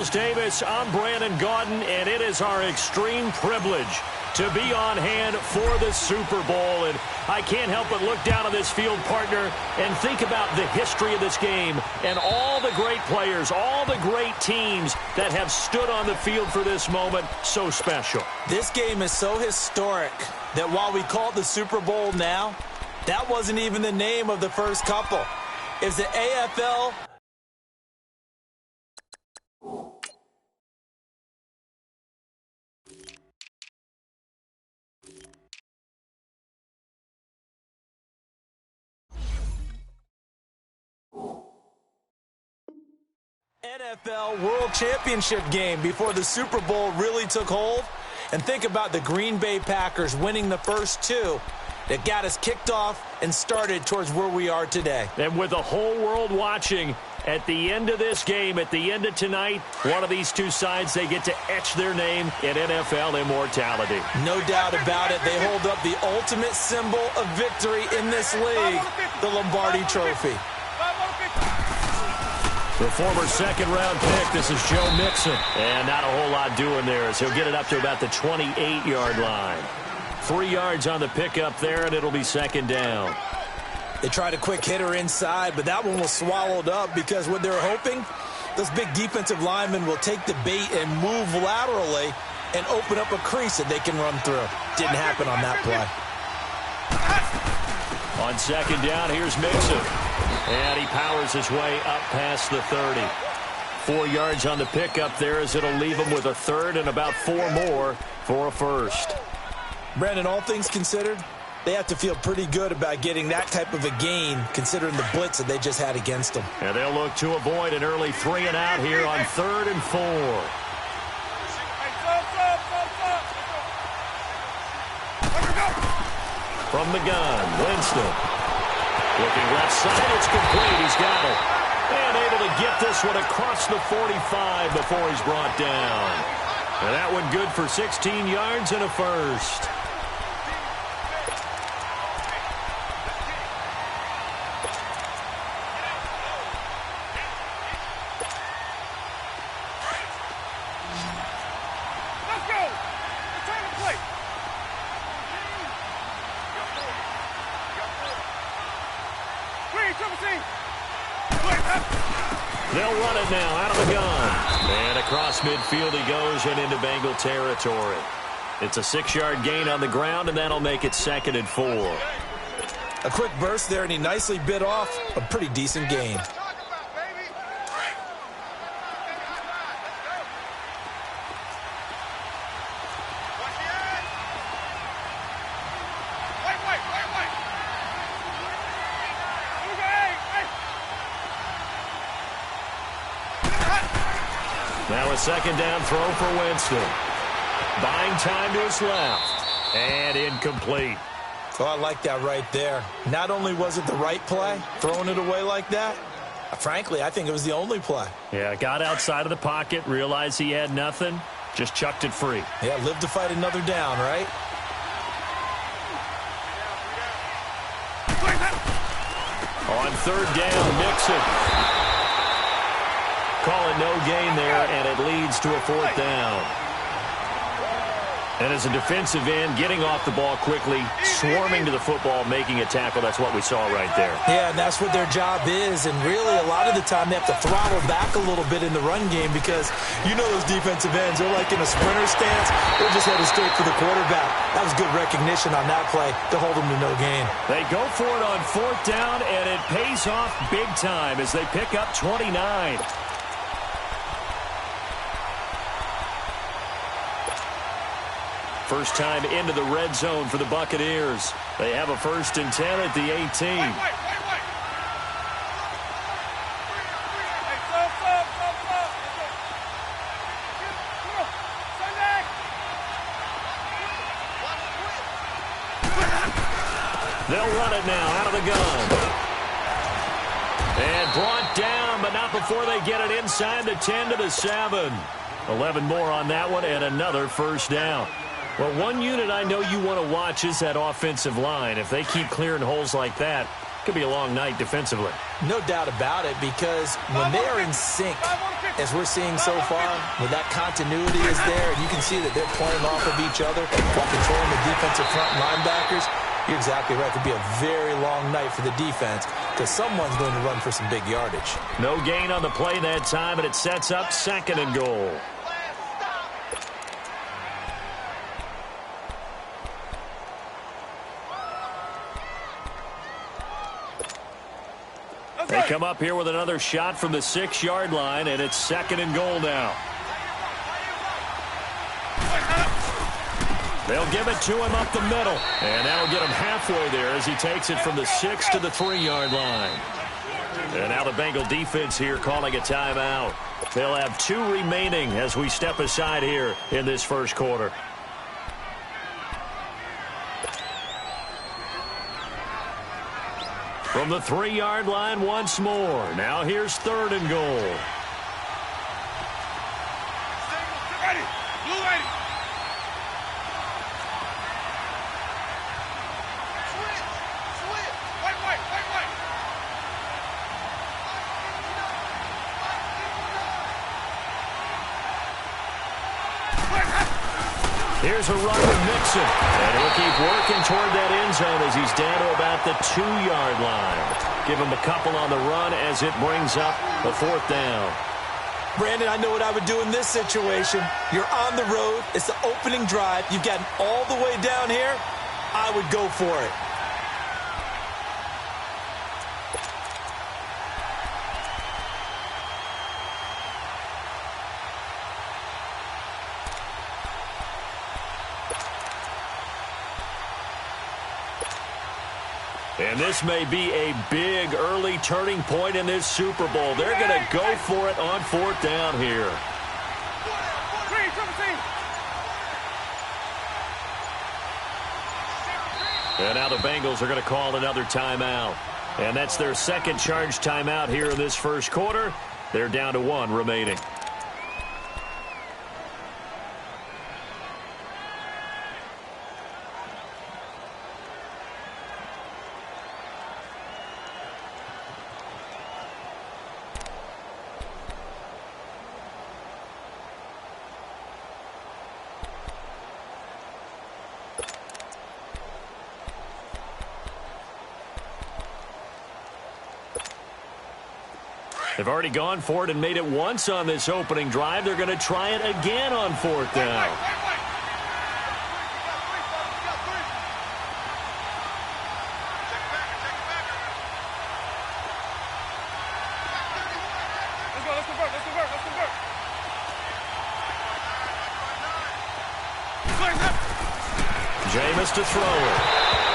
Miles Davis. I'm Brandon Gaudin, and it is our extreme privilege to be on hand for the Super Bowl. And I can't help but look down on this field, partner, and think about the history of this game and all the great players, all the great teams that have stood on the field for this moment. So special. This game is so historic that while we call it the Super Bowl now, that wasn't even the name of the first couple. It's the AFL. NFL World Championship game before the Super Bowl really took hold. And think about the Green Bay Packers winning the first two that got us kicked off and started towards where we are today. And with the whole world watching, at the end of this game, at the end of tonight, one of these two sides, they get to etch their name in NFL immortality. No doubt about it. They hold up the ultimate symbol of victory in this league, the Lombardi Trophy. The former second-round pick, this is Joe Mixon. And not a whole lot doing there as he'll get it up to about the 28-yard line. 3 yards on the pickup there, and it'll be second down. They tried a quick hitter inside, but that one was swallowed up because what they're hoping, those big defensive linemen will take the bait and move laterally and open up a crease that they can run through. Didn't happen on that play. On second down, here's Mixon. And he powers his way up past the 30. 4 yards on the pickup there as it'll leave him with a third and about 4 more for a first. Brandon, all things considered, they have to feel pretty good about getting that type of a gain considering the blitz that they just had against them. And they'll look to avoid an early 3 and out here on 3rd and 4. From the gun, Winston. Looking left side, it's complete. He's got it. And able to get this one across the 45 before he's brought down. And that one good for 16 yards and a first. They'll run it now out of the gun. And across midfield he goes and into Bengal territory. It's a 6-yard gain on the ground, and that'll make it 2nd and 4. A quick burst there, and he nicely bit off a pretty decent gain. Now a second down throw for Winston. Buying time to his left. And incomplete. Oh, I like that right there. Not only was it the right play, throwing it away like that, frankly, I think it was the only play. Yeah, got outside of the pocket, realized he had nothing, just chucked it free. Yeah, live to fight another down, right? On 3rd down, Mixon. Call it no gain there, and it leads to a 4th down. And as a defensive end, getting off the ball quickly, swarming to the football, making a tackle, that's what we saw right there. Yeah, and that's what their job is, and really a lot of the time they have to throttle back a little bit in the run game because you know those defensive ends, they're like in a sprinter stance, they're just headed straight for the quarterback. That was good recognition on that play to hold them to no gain. They go for it on 4th down, and it pays off big time as they pick up 29. First time into the red zone for the Buccaneers. They have a 1st and 10 at the 18. They'll run it now out of the gun. And brought down, but not before they get it inside the 10 to the 7. 11 more on that one and another first down. Well, one unit I know you want to watch is that offensive line. If they keep clearing holes like that, Could be a long night defensively. No doubt about it, because when they are in sync, as we're seeing so far, when that continuity is there, and you can see that they're playing off of each other while controlling the defensive front linebackers, you're exactly right. It could be a very long night for the defense because someone's going to run for some big yardage. No gain on the play that time, and it sets up 2nd and goal. They come up here with another shot from the 6-yard line, and it's 2nd and goal now. They'll give it to him up the middle, and that'll get him halfway there as he takes it from the 6 to the 3-yard line. And now the Bengal defense here calling a timeout. They'll have 2 remaining as we step aside here in this first quarter. From the 3-yard line once more. Now here's 3rd and goal. Here's a run with Mixon, and he'll keep working toward that end zone as he's down to about the 2-yard line. Give him a couple on the run as it brings up the 4th down. Brandon, I know what I would do in this situation. You're on the road. It's the opening drive. You've gotten all the way down here. I would go for it. And this may be a big early turning point in this Super Bowl. They're going to go for it on 4th down here. And now the Bengals are going to call another timeout. And that's their 2nd charge timeout here in this first quarter. They're down to 1 remaining. They've already gone for it and made it once on this opening drive. They're going to try it again on 4th down. Jameis to throw it.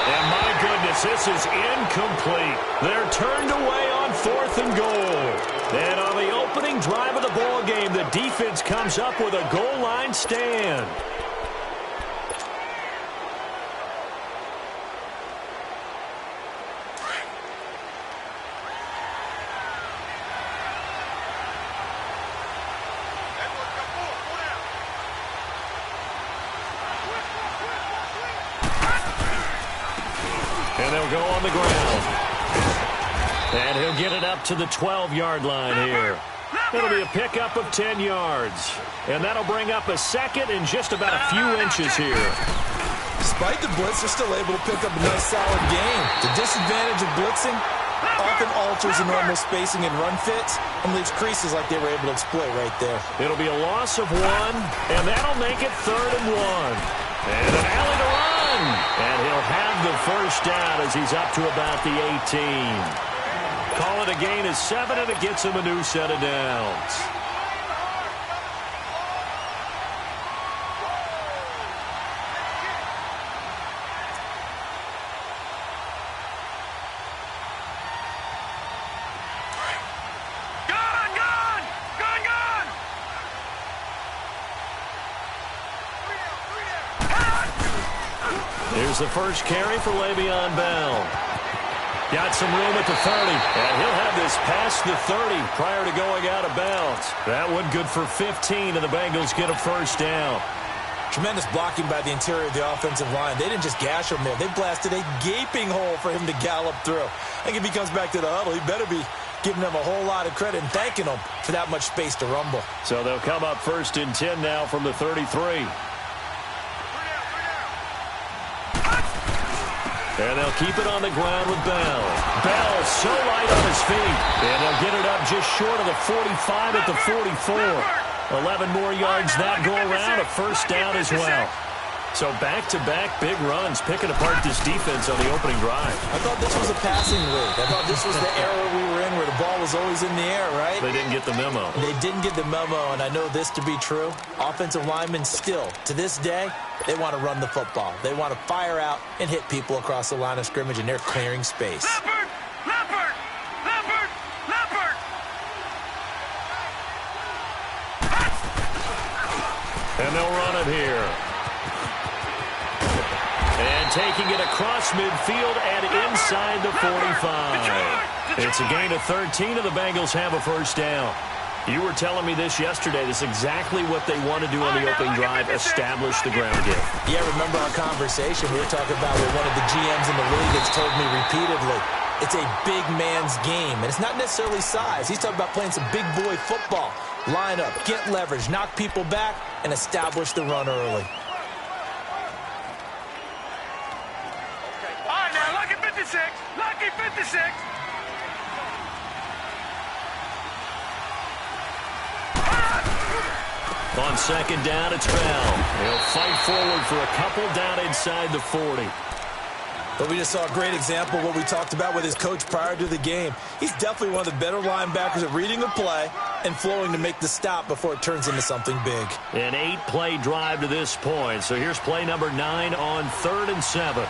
And my goodness, this is incomplete. They're turned away on 4th and goal. And on the opening drive of the ball game, the defense comes up with a goal line stand. And they'll go on the ground. And he'll get it up to the 12-yard line here. It'll be a pickup of 10 yards. And that'll bring up a 2nd and just about a few inches here. Despite the blitz, they're still able to pick up a nice, solid gain. The disadvantage of blitzing often alters the normal spacing and run fits and leaves creases like they were able to exploit right there. It'll be a loss of 1, and that'll make it 3rd and 1. And an alley to run. And he'll have the first down as he's up to about the 18. Call it a gain of 7, and it gets him a new set of downs. Here's the first carry for Le'Veon Bell. Got some room at the 30, and he'll have this past the 30 prior to going out of bounds. That one good for 15, and the Bengals get a first down. Tremendous blocking by the interior of the offensive line. They didn't just gash him there. They blasted a gaping hole for him to gallop through. I think if he comes back to the huddle, he better be giving them a whole lot of credit and thanking them for that much space to rumble. So they'll come up 1st and 10 now from the 33. And they'll keep it on the ground with Bell. Bell so light on his feet. And they'll get it up just short of the 45 at the 44. 11 more yards that go around, a first down as well. So back-to-back big runs, picking apart this defense on the opening drive. I thought this was a passing league. I thought this was the era we were in where the ball was always in the air, right? They didn't get the memo. They didn't get the memo, and I know this to be true. Offensive linemen still, to this day, they want to run the football. They want to fire out and hit people across the line of scrimmage, and they're clearing space. Leopard! Leopard! Leopard! Leopard! And they'll run it here. And taking it across midfield and inside the 45. It's a gain of 13, and the Bengals have a first down. You were telling me this yesterday. This is exactly what they want to do on the opening drive, establish the ground game. Yeah, remember our conversation. We were talking about what one of the GMs in the league has told me repeatedly. It's a big man's game, and it's not necessarily size. He's talking about playing some big boy football. Line up, get leverage, knock people back, and establish the run early. All right, now, lucky 56. Lucky 56. On second down, it's Bell. He'll fight forward for a couple down inside the 40. But we just saw a great example of what we talked about with his coach prior to the game. He's definitely one of the better linebackers at reading the play and flowing to make the stop before it turns into something big. An 8-play drive to this point. So here's play number 9 on 3rd and 7.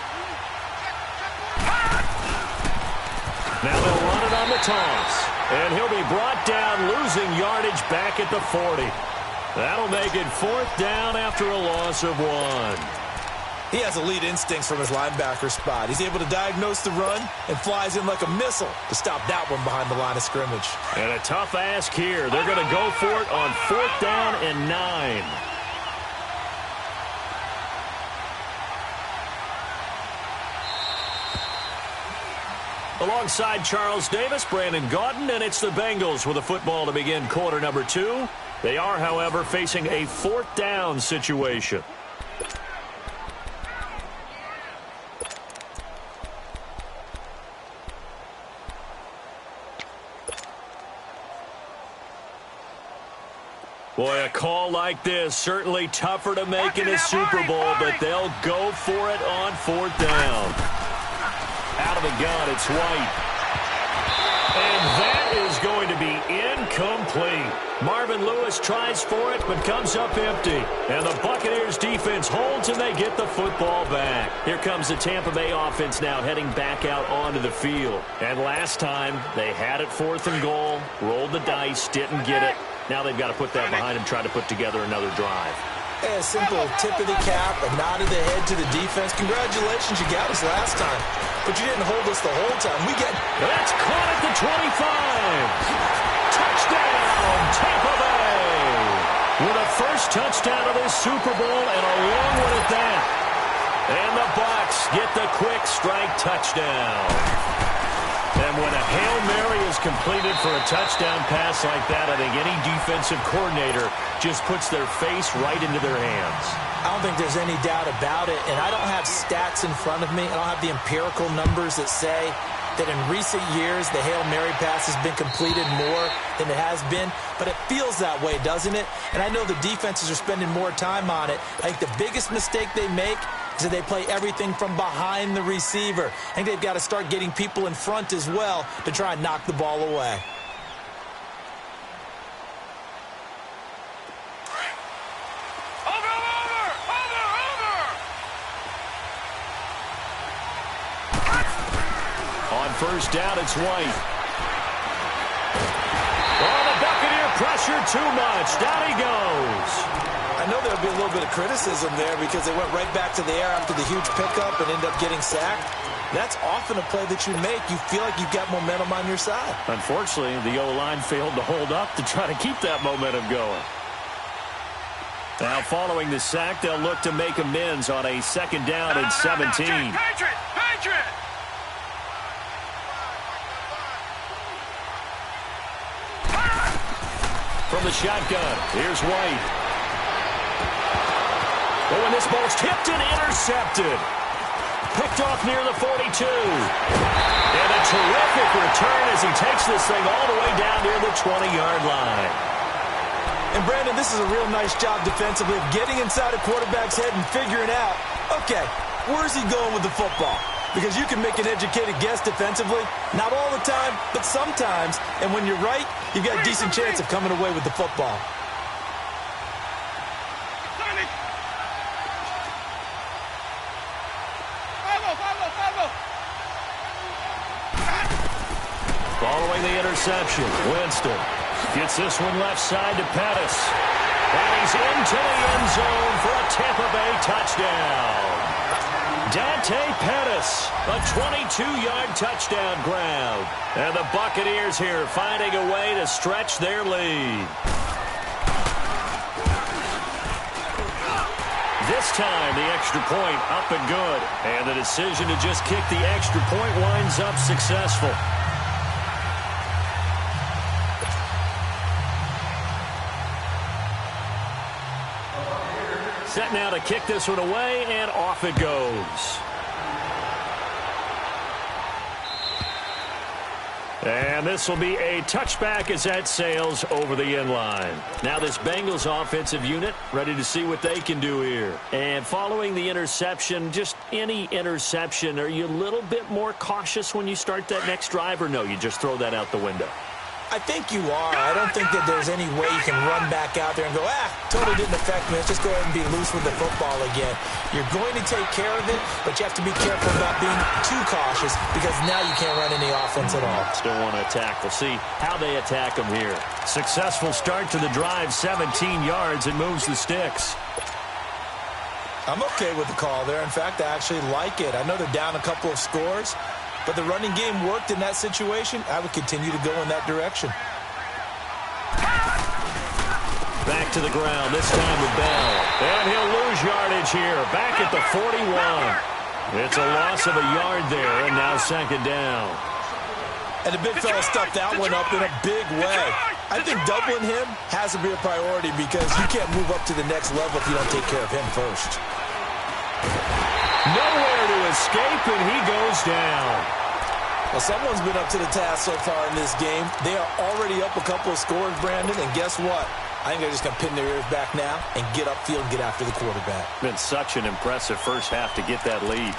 Now they'll run it on the toss. And he'll be brought down, losing yardage back at the 40. That'll make it 4th down after a loss of 1. He has elite instincts from his linebacker spot. He's able to diagnose the run and flies in like a missile to stop that one behind the line of scrimmage. And a tough ask here. They're going to go for it on 4th down and 9. Alongside Charles Davis, Brandon Gaudin, and it's the Bengals with a football to begin quarter number 2. They are, however, facing a 4th down situation. Boy, a call like this, certainly tougher to make in a Super Bowl, but they'll go for it on 4th down. Out of the gun, it's White. And that is going to be incomplete. Marvin Lewis tries for it, but comes up empty. And the Buccaneers defense holds, and they get the football back. Here comes the Tampa Bay offense now heading back out onto the field. And last time, they had it 4th and goal, rolled the dice, didn't get it. Now they've got to put that behind them, try to put together another drive. A simple tip of the cap, a nod of the head to the defense. Congratulations, you got us last time. But you didn't hold us the whole time. That's caught at the 25. Touchdown, Tampa Bay. With a first touchdown of this Super Bowl and a long one at that. And the Bucs get the quick strike touchdown. And when a Hail Mary is completed for a touchdown pass like that, I think any defensive coordinator just puts their face right into their hands. I don't think there's any doubt about it, and I don't have stats in front of me. I don't have the empirical numbers that say that in recent years the Hail Mary pass has been completed more than it has been, but it feels that way, doesn't it? And I know the defenses are spending more time on it. I think the biggest mistake they make is that they play everything from behind the receiver. I think they've got to start getting people in front as well to try and knock the ball away. On first down, it's White. Oh, the Buccaneer pressure too much. Down he goes. I know there'll be a little bit of criticism there because they went right back to the air after the huge pickup and ended up getting sacked. That's often a play that you make. You feel like you've got momentum on your side. Unfortunately, the O-line failed to hold up to try to keep that momentum going. Now, following the sack, they'll look to make amends on a second down and 17. Patriot! From the shotgun, here's White. Oh, and this ball's tipped and intercepted. Picked off near the 42. And a terrific return as he takes this thing all the way down near the 20-yard line. And, Brandon, this is a real nice job defensively of getting inside a quarterback's head and figuring out, okay, where's he going with the football? Because you can make an educated guess defensively, not all the time, but sometimes. And when you're right, you've got a decent chance of coming away with the football. Following the interception, Winston gets this one left side to Pettis. And he's into the end zone for a Tampa Bay touchdown. Dante Pettis, a 22-yard touchdown grab. And the Buccaneers here finding a way to stretch their lead. This time, the extra point up and good. And the decision to just kick the extra point winds up successful. Set now to kick this one away, and off it goes. And this will be a touchback as that sails over the end line. Now this Bengals offensive unit ready to see what they can do here. And following the interception, just any interception, are you a little bit more cautious when you start that next drive, or no, you just throw that out the window? I think you are. I don't think that there's any way you can run back out there and go, totally didn't affect me. Let's just go ahead and be loose with the football again. You're going to take care of it, but you have to be careful about being too cautious because now you can't run any offense at all. Still want to attack. We'll see how they attack them here. Successful start to the drive, 17 yards, and moves the sticks. I'm okay with the call there. In fact, I actually like it. I know they're down a couple of scores, but the running game worked in that situation. I would continue to go in that direction. Back to the ground, this time with Bell. And he'll lose yardage here, back at the 41. It's a loss of a yard there, and now second down. And the big fella stuffed that one up in a big way. I think doubling him has to be a priority because you can't move up to the next level if you don't take care of him first. Nowhere to escape, and he goes down. Well, someone's been up to the task so far in this game. They are already up a couple of scores, Brandon, and guess what? I think they're just going to pin their ears back now and get upfield and get after the quarterback. Been such an impressive first half to get that lead.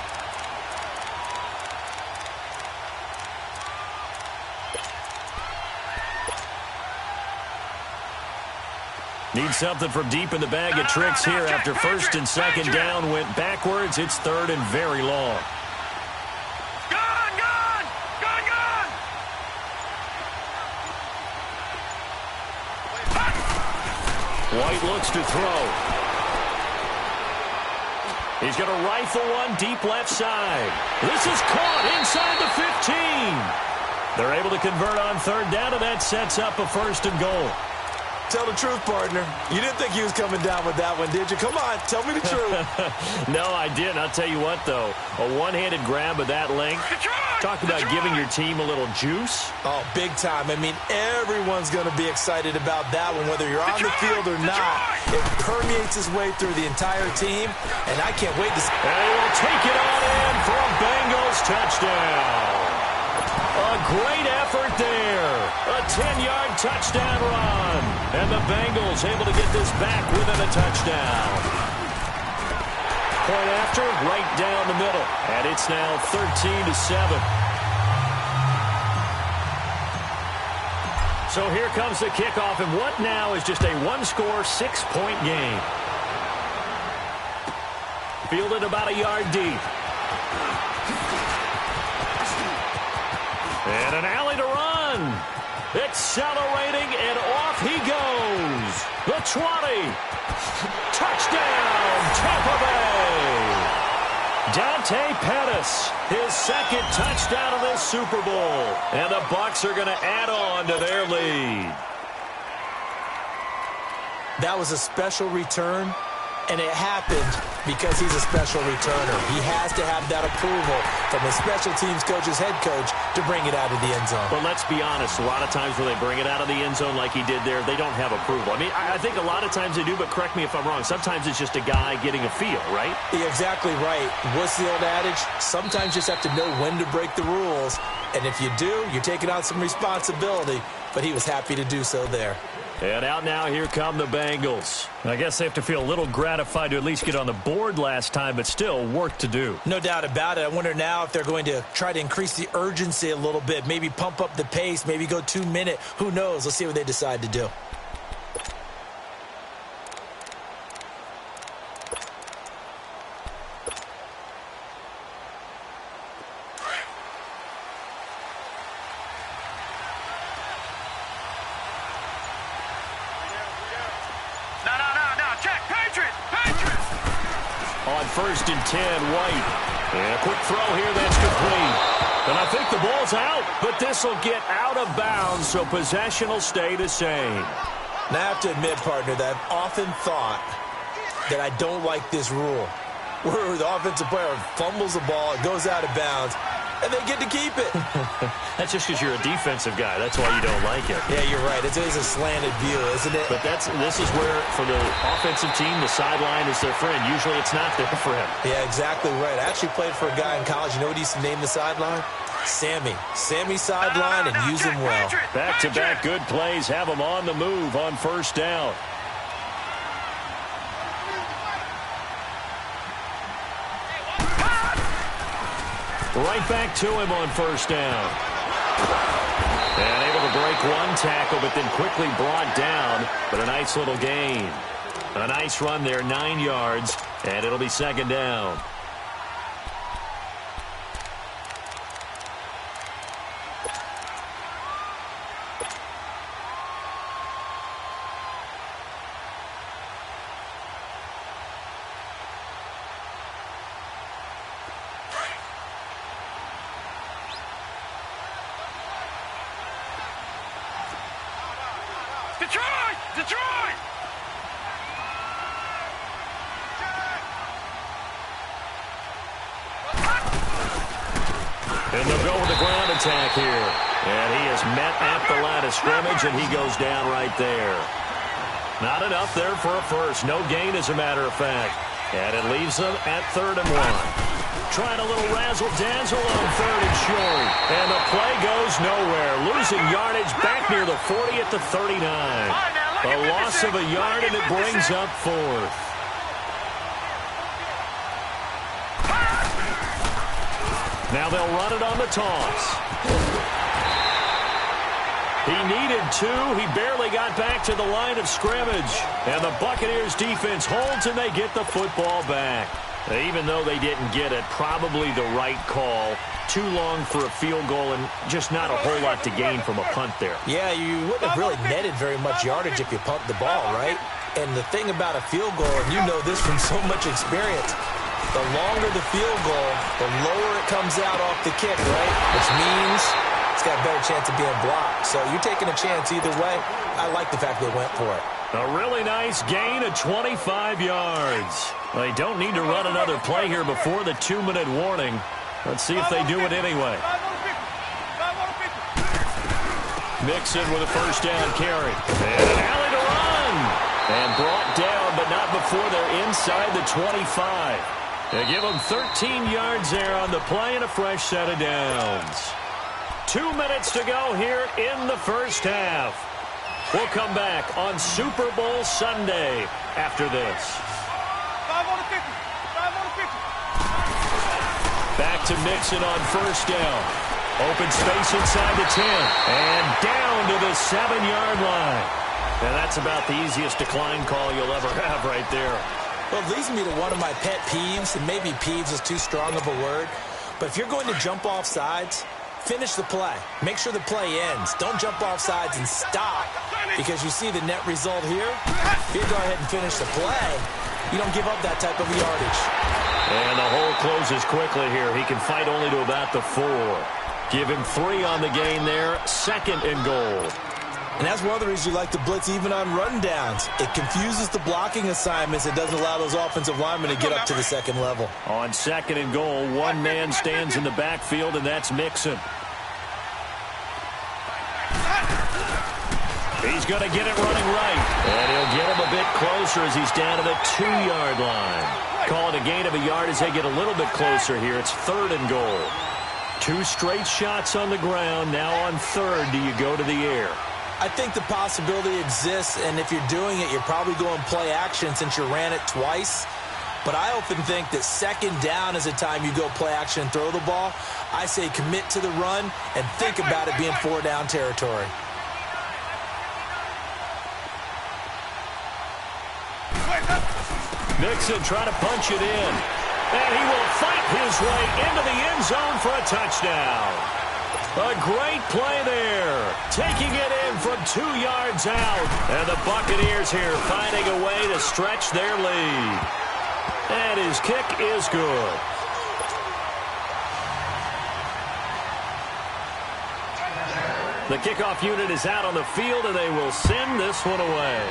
Need something from deep in the bag of tricks here after first and second down went backwards. It's third and very long. White looks to throw. He's going to rifle one deep left side. This is caught inside the 15. They're able to convert on third down, and that sets up a first and goal. Tell the truth, partner. You didn't think he was coming down with that one, did you? Come on, tell me the truth. No, I didn't. I'll tell you what, though. A one-handed grab of that length. Talk about giving your team a little juice. Oh, big time. I mean, everyone's going to be excited about that one, whether you're on the field or not. It permeates its way through the entire team, and I can't wait to see. And they will take it on in for a Bengals touchdown. A great effort there. A 10-yard touchdown run. And the Bengals able to get this back within a touchdown. Point after, right down the middle. And it's now 13-7. So here comes the kickoff, and what now is just a one-score, 6-point game. Fielded about a yard deep. And an alley to run. Accelerating, and off he goes. The 20. Touchdown, Tampa Bay. Dante Pettis, his second touchdown of this Super Bowl. And the Bucs are going to add on to their lead. That was a special return, and it happened because he's a special returner. He has to have that approval from his special teams coach's head coach to bring it out of the end zone. But let's be honest, a lot of times when they bring it out of the end zone like he did there, they don't have approval. I mean, I think a lot of times they do, but correct me if I'm wrong. Sometimes it's just a guy getting a feel, right? You're exactly right. What's the old adage? Sometimes you just have to know when to break the rules, and if you do, you're taking on some responsibility, but he was happy to do so there. And out now, here come the Bengals. I guess they have to feel a little gratified to at least get on the board last time, but still work to do. No doubt about it. I wonder now if they're going to try to increase the urgency a little bit, maybe pump up the pace, maybe go 2-minute. Who knows? Let's see what they decide to do. On 1st and 10, White. And a quick throw here, that's complete. And I think the ball's out, but this will get out of bounds, so possession will stay the same. Now, I have to admit, partner, that I've often thought that I don't like this rule, where the offensive player fumbles the ball, it goes out of bounds, and they get to keep it. That's just because you're a defensive guy. That's why you don't like it. Yeah, you're right. It's always a slanted view, isn't it? But this is where, for the offensive team, the sideline is their friend. Usually it's not their friend. Yeah, exactly right. I actually played for a guy in college. You know what he used to name the sideline? Sammy. Sammy sideline, and use him well. Back-to-back good plays have him on the move on 1st down. Right back to him on 1st down. And able to break one tackle, but then quickly brought down. But a nice little gain. A nice run there, 9 yards, and it'll be 2nd down. Detroit! And they'll go with the ground attack here. And he is met at the line of scrimmage, and he goes down right there. Not enough there for a first. No gain, as a matter of fact. And it leaves them at 3rd and 1. Trying a little razzle-dazzle on 3rd and short. And the play goes nowhere. Losing yardage back near the 40 at the 39. A loss of a yard, and it brings up 4th. Now they'll run it on the toss. He needed 2. He barely got back to the line of scrimmage. And the Buccaneers defense holds, and they get the football back. Even though they didn't get it, probably the right call. Too long for a field goal and just not a whole lot to gain from a punt there. Yeah, you wouldn't have really netted very much yardage if you pumped the ball, right? And the thing about a field goal, and you know this from so much experience, the longer the field goal, the lower it comes out off the kick, right? Which means it's got a better chance of being blocked. So you're taking a chance either way. I like the fact they went for it. A really nice gain of 25 yards. They don't need to run another play here before the 2-minute warning. Let's see if they do it anyway. Mixon with a 1st down carry. And an alley to run. And brought down, but not before they're inside the 25. They give them 13 yards there on the play and a fresh set of downs. 2 minutes to go here in the 1st half. We'll come back on Super Bowl Sunday after this. Back to Mixon on 1st down. Open space inside the 10. And down to the 7-yard line. And that's about the easiest decline call you'll ever have right there. Well, it leads me to one of my pet peeves, and maybe peeves is too strong of a word. But if you're going to jump off sides, finish the play. Make sure the play ends. Don't jump off sides and stop because you see the net result here. If you go ahead and finish the play, you don't give up that type of yardage. And the hole closes quickly here. He can fight only to about the 4. Give him 3 on the gain there. 2nd and goal. And that's one of the reasons you like to blitz even on rundowns. It confuses the blocking assignments. It doesn't allow those offensive linemen to get up to the second level. On 2nd and goal, one man stands in the backfield, and that's Mixon. He's going to get it running right. And he'll get him a bit closer as he's down to the 2-yard line. Call it a gain of a yard as they get a little bit closer here. It's 3rd and goal. 2 straight shots on the ground. Now on 3rd, do you go to the air? I think the possibility exists, and if you're doing it, you're probably going play action since you ran it twice. But I often think that 2nd down is the time you go play action and throw the ball. I say commit to the run and think about it being 4-down territory. Mixon trying to punch it in. And he will fight his way into the end zone for a touchdown. A great play there. Taking it in from 2 yards out. And the Buccaneers here finding a way to stretch their lead. And his kick is good. The kickoff unit is out on the field, and they will send this one away.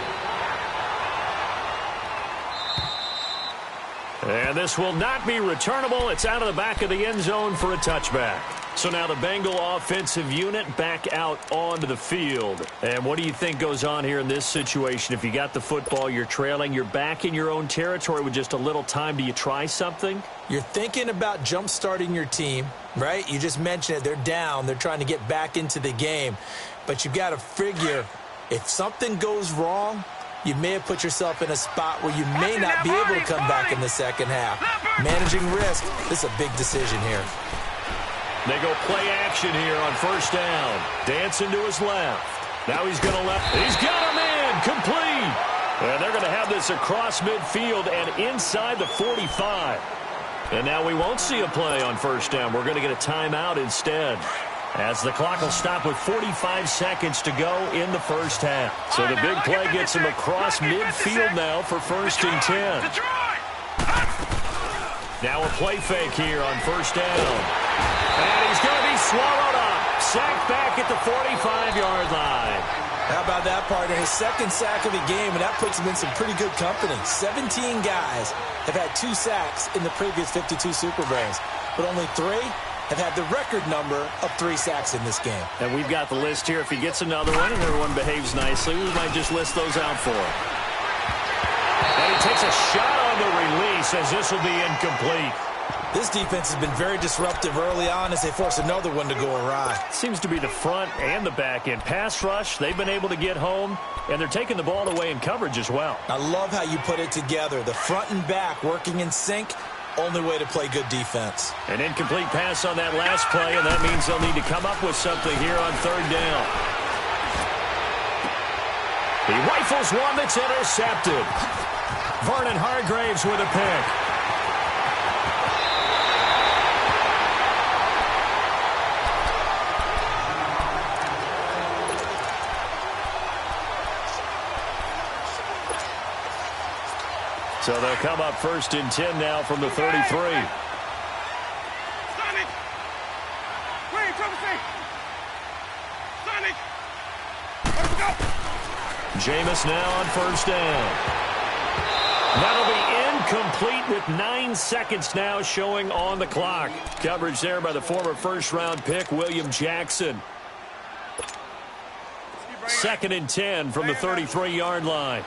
And this will not be returnable. It's out of the back of the end zone for a touchback. So now the Bengal offensive unit back out onto the field. And what do you think goes on here in this situation? If you got the football, you're trailing, you're back in your own territory with just a little time. Do you try something? You're thinking about jump-starting your team, right? You just mentioned it. They're down. They're trying to get back into the game. But you've got to figure if something goes wrong, you may have put yourself in a spot where you may not be able to come back in the second half. Managing risk, this is a big decision here. They go play action here on 1st down. Dancing to his left. Now he's going to left. He's got him in. Complete. And they're going to have this across midfield and inside the 45. And now we won't see a play on 1st down. We're going to get a timeout instead, as the clock will stop with 45 seconds to go in the 1st half. So the big play gets him across midfield now for 1st and 10. Now a play fake here on 1st down. And he's going to be swallowed up. Sacked back at the 45-yard line. How about that, partner? His 2nd sack of the game, and that puts him in some pretty good company. 17 guys have had 2 sacks in the previous 52 Super Bowls, but only 3 have had the record number of 3 sacks in this game. And we've got the list here. If he gets another one and everyone behaves nicely, we might just list those out for him. And he takes a shot on the release as this will be incomplete. This defense has been very disruptive early on as they force another one to go awry. Seems to be the front and the back end. Pass rush, they've been able to get home, and they're taking the ball away in coverage as well. I love how you put it together. The front and back working in sync. Only way to play good defense. An incomplete pass on that last play, and that means they'll need to come up with something here on 3rd down. He rifles one that's intercepted. Vernon Hargraves with a pick. So they'll come up 1st and 10 now from the 33. Jameis now on 1st down. That'll be incomplete with 9 seconds now showing on the clock. Coverage there by the former 1st-round pick, William Jackson. 2nd and 10 from the 33-yard line.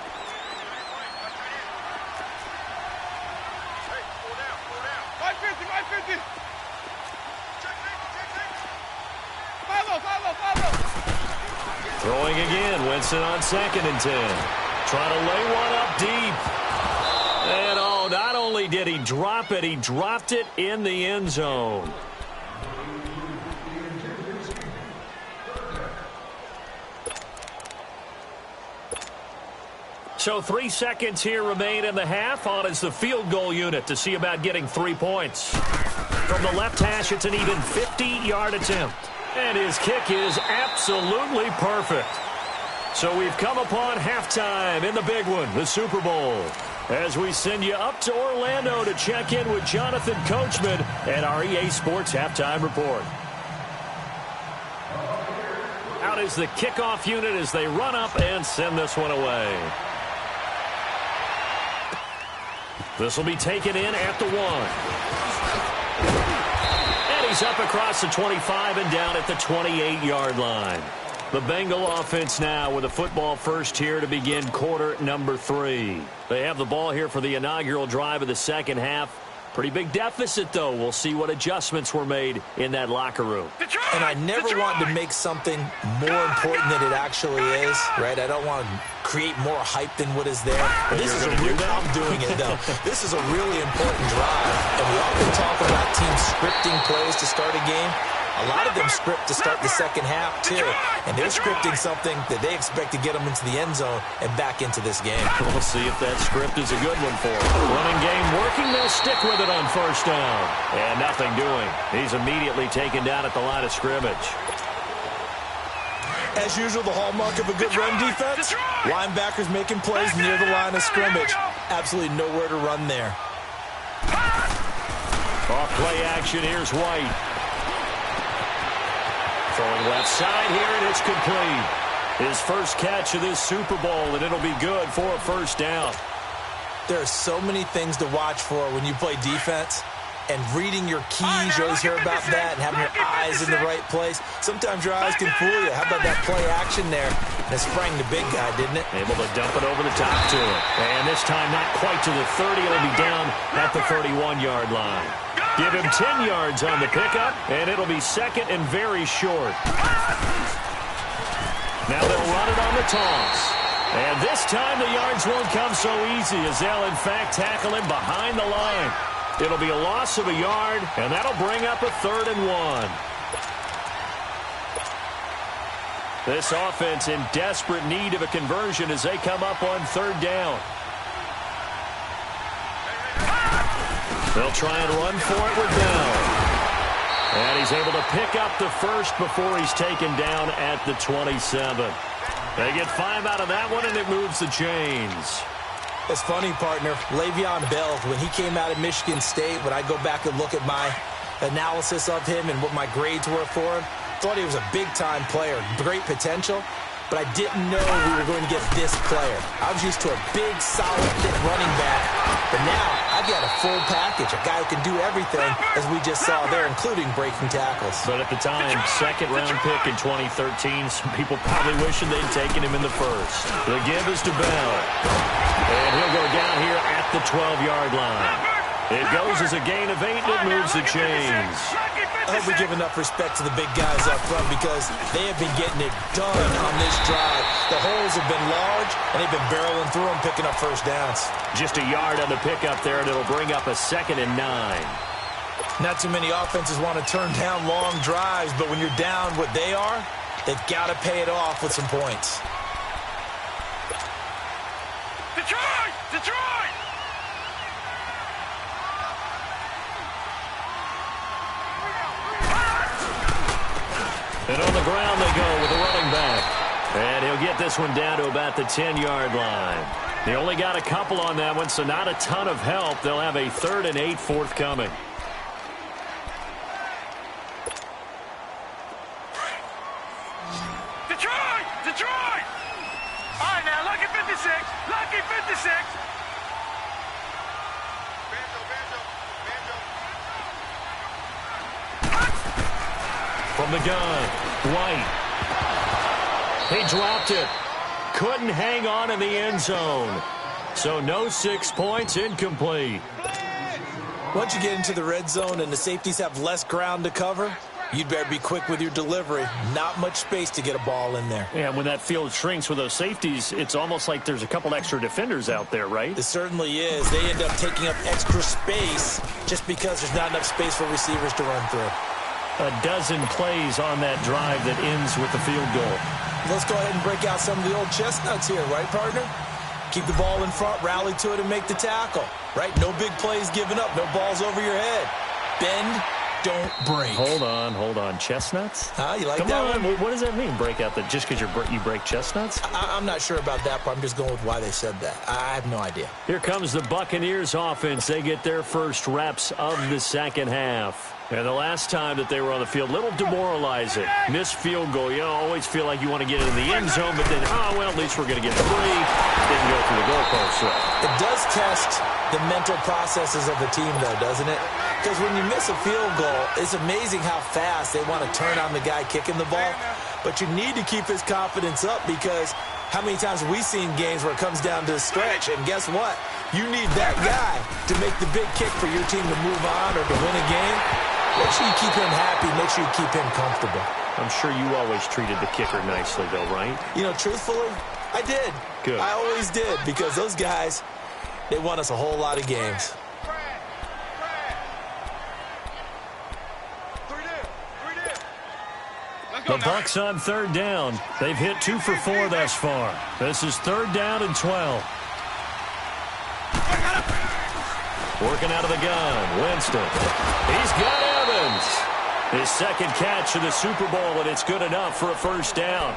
Throwing again, Winston on 2nd and 10. Trying to lay one up deep. And oh, not only did he drop it, he dropped it in the end zone. So 3 seconds here remain in the half. On is the field goal unit to see about getting 3 points. From the left hash, it's an even 50-yard attempt. And his kick is absolutely perfect. So we've come upon halftime in the big one, the Super Bowl. As we send you up to Orlando to check in with Jonathan Coachman and our EA Sports Halftime Report. Out out is the kickoff unit as they run up and send this one away. This will be taken in at the 1. And he's up across the 25 and down at the 28-yard line. The Bengal offense now with a football first here to begin quarter number 3. They have the ball here for the inaugural drive of the second half. Pretty big deficit, though. We'll see what adjustments were made in that locker room. And I never want to make something more important than it actually is, right? I don't want to create more hype than what is there. But this is a real, I'm doing it, though. This is a really important drive. And we often talk about teams scripting plays to start a game. A lot of them script to start the second half, too. And they're scripting something that they expect to get them into the end zone and back into this game. We'll see if that script is a good one for them. Running game working. They'll stick with it on first down. And nothing doing. He's immediately taken down at the line of scrimmage. As usual, the hallmark of a good run defense, linebackers making plays near the line of scrimmage. Absolutely nowhere to run there. Off play action. Here's White. Throwing left side here, and it's complete. His first catch of this Super Bowl, and it'll be good for a first down. There are so many things to watch for when you play defense. And reading your keys, you always hear about that, and having your eyes in the right place. Sometimes your eyes can fool you. How about that play action there? And it sprang the big guy, didn't it? Able to dump it over the top to him. And this time not quite to the 30. It'll be down at the 31-yard line. Give him 10 yards on the pickup, and it'll be second and very short. Now they'll run it on the toss. And this time the yards won't come so easy as they'll, in fact, tackle him behind the line. It'll be a loss of a yard, and that'll bring up a 3rd and 1. This offense in desperate need of a conversion as they come up on 3rd down. They'll try and run for it with Bell. And he's able to pick up the first before he's taken down at the 27. They get 5 out of that one, and it moves the chains. It's funny, partner. Le'Veon Bell, when he came out of Michigan State, when I go back and look at my analysis of him and what my grades were for him, thought he was a big-time player, great potential, but I didn't know we were going to get this player. I was used to a big, solid, thick running back, but now I've got a full package, a guy who can do everything, as we just saw there, including breaking tackles. But at the time, second-round pick in 2013, some people probably wishing they'd taken him in the first. The give is to Bell. And he'll go down here at the 12-yard line. It goes as a gain of 8, and it moves the chains. I hope we give enough respect to the big guys up front because they have been getting it done on this drive. The holes have been large, and they've been barreling through them, picking up first downs. Just a yard on the pickup there, and it'll bring up a 2nd and 9. Not too many offenses want to turn down long drives, but when you're down what they are, they've got to pay it off with some points. Detroit! Detroit! And on the ground they go with the running back. And he'll get this one down to about the 10-yard line. They only got a couple on that one, so not a ton of help. They'll have a 3rd and 8 forthcoming. Detroit! Detroit! All right, now, lucky 56. Lucky 56. From the gun, White. He dropped it. Couldn't hang on in the end zone. So no 6 points, incomplete. Once you get into the red zone and the safeties have less ground to cover, you'd better be quick with your delivery. Not much space to get a ball in there. Yeah, when that field shrinks with those safeties, it's almost like there's a couple extra defenders out there, right? It certainly is. They end up taking up extra space just because there's not enough space for receivers to run through. A dozen plays on that drive that ends with the field goal. Let's go ahead and break out some of the old chestnuts here, right, partner? Keep the ball in front, rally to it, and make the tackle, right? No big plays given up, no balls over your head. Bend, don't break. Hold on. Chestnuts? You like Come that on. one? What does that mean, break out? That just because you break chestnuts? I'm not sure about that, but I'm just going with why they said that. I have no idea. Here comes the Buccaneers offense. They get their first reps of the second half. And the last time that they were on the field, little demoralizing. Missed field goal. You always feel like you want to get it in the end zone, but then, well, at least we're going to get 3. Didn't go through the goalpost. So. It does test the mental processes of the team, though, doesn't it? Because when you miss a field goal, it's amazing how fast they want to turn on the guy kicking the ball. But you need to keep his confidence up, because how many times have we seen games where it comes down to the stretch, and guess what? You need that guy to make the big kick for your team to move on or to win a game. Make sure you keep him happy. Make sure you keep him comfortable. I'm sure you always treated the kicker nicely, though, right? You know, truthfully, I did. Good. I always did, because those guys, they won us a whole lot of games. The Bucs on 3rd down. They've hit 2 for 4 thus far. This is 3rd down and 12. Working out of the gun, Winston. He's got Evans. His second catch of the Super Bowl, and it's good enough for a 1st down.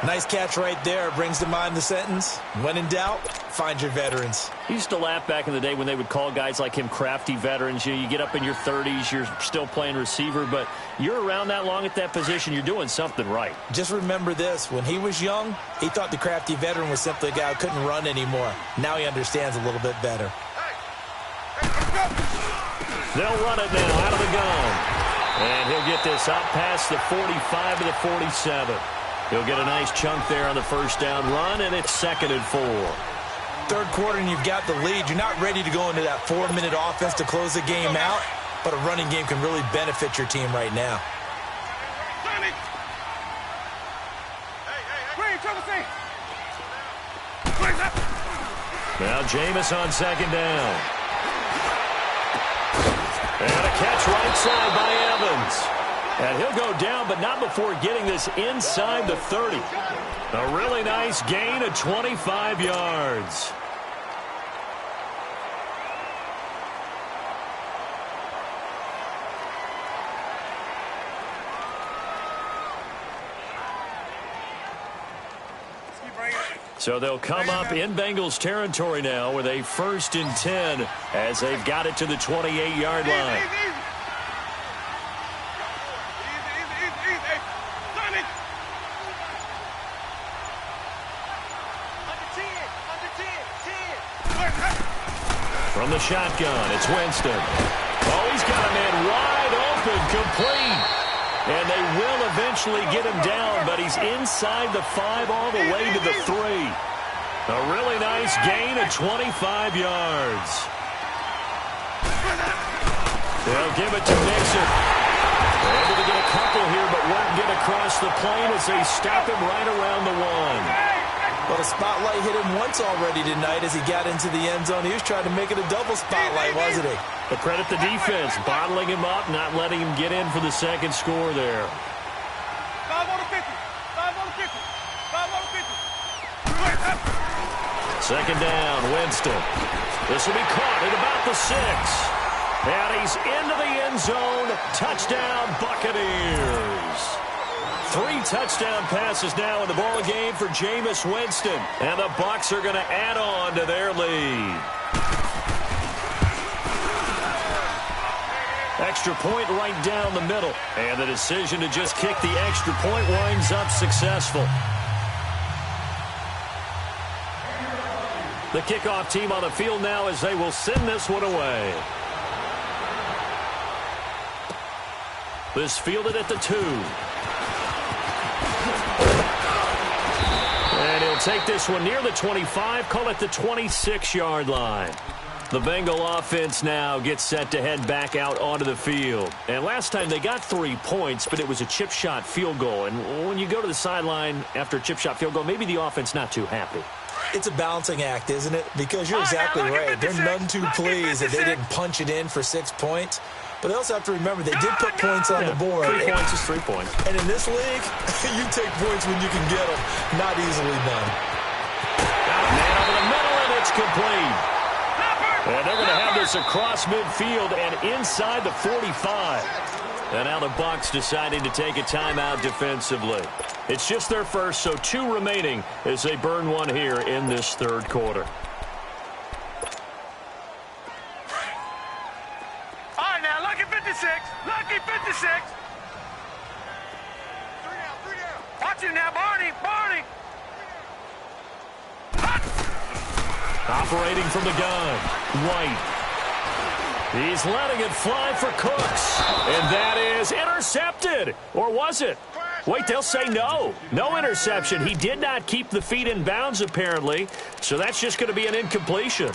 Nice catch right there. Brings to mind the sentence, when in doubt, find your veterans. He used to laugh back in the day when they would call guys like him crafty veterans. You get up in your 30s, you're still playing receiver, but you're around that long at that position, you're doing something right. Just remember this. When he was young, he thought the crafty veteran was simply a guy who couldn't run anymore. Now he understands a little bit better. They'll run it now out of the gun. And he'll get this out past the 45 to the 47. He'll get a nice chunk there on the 1st down run, and it's 2nd and 4. 3rd quarter, and you've got the lead. You're not ready to go into that 4-minute offense to close the game out, but a running game can really benefit your team right now. Now Jameis on 2nd down. And a catch right side by Evans. And he'll go down, but not before getting this inside the 30. A really nice gain of 25 yards. So they'll come up in Bengals territory now with a 1st and 10 as they've got it to the 28-yard line. From the shotgun, it's Winston. Oh, he's got a man wide open, complete. And they will eventually get him down, but he's inside the 5 all the way to the 3. A really nice gain of 25 yards. They'll give it to Mixon. Able to get a couple here, but won't get across the plane as they stop him right around the 1. Well, the spotlight hit him once already tonight as he got into the end zone. He was trying to make it a double spotlight, wasn't he? But credit the defense, bottling him up, not letting him get in for the 2nd score there. 5 on the 50. 5 on the 50. 5 on the 50. 2nd down, Winston. This will be caught at about the 6. And he's into the end zone. Touchdown, Buccaneers. 3 touchdown passes now in the ball game for Jameis Winston. And the Bucs are going to add on to their lead. Extra point right down the middle. And the decision to just kick the extra point winds up successful. The kickoff team on the field now as they will send this one away. This fielded at the 2. And he'll take this one near the 25, call it the 26-yard line. The Bengal offense now gets set to head back out onto the field. And last time they got 3 points, but it was a chip shot field goal. And when you go to the sideline after a chip shot field goal, maybe the offense not too happy. It's a balancing act, isn't it? Because you're exactly right. They're none too pleased that they didn't punch it in for 6 points. But they also have to remember they did put points on the board. 3 points is 3 points. And in this league, you take points when you can get them. Not easily done. Got a man over the middle, and it's complete. And they're going to have this across midfield and inside the 45. And now the Bucs deciding to take a timeout defensively. It's just their first, so 2 remaining as they burn one here in this 3rd quarter. All right, now, look at 56. Lucky 56. Watch it now, Barney. Barney. Operating from the gun, White. He's letting it fly for Cooks. And that is intercepted. Or was it? Wait, they'll say no. No interception. He did not keep the feet in bounds, apparently. So that's just going to be an incompletion.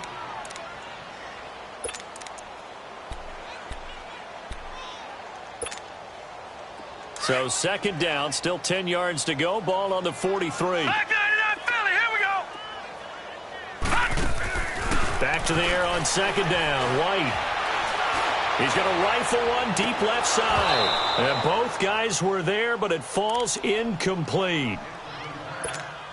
So second down, still 10 yards to go. Ball on the 43. Back to the air on second down. White. He's going to rifle one deep left side. And both guys were there, but it falls incomplete.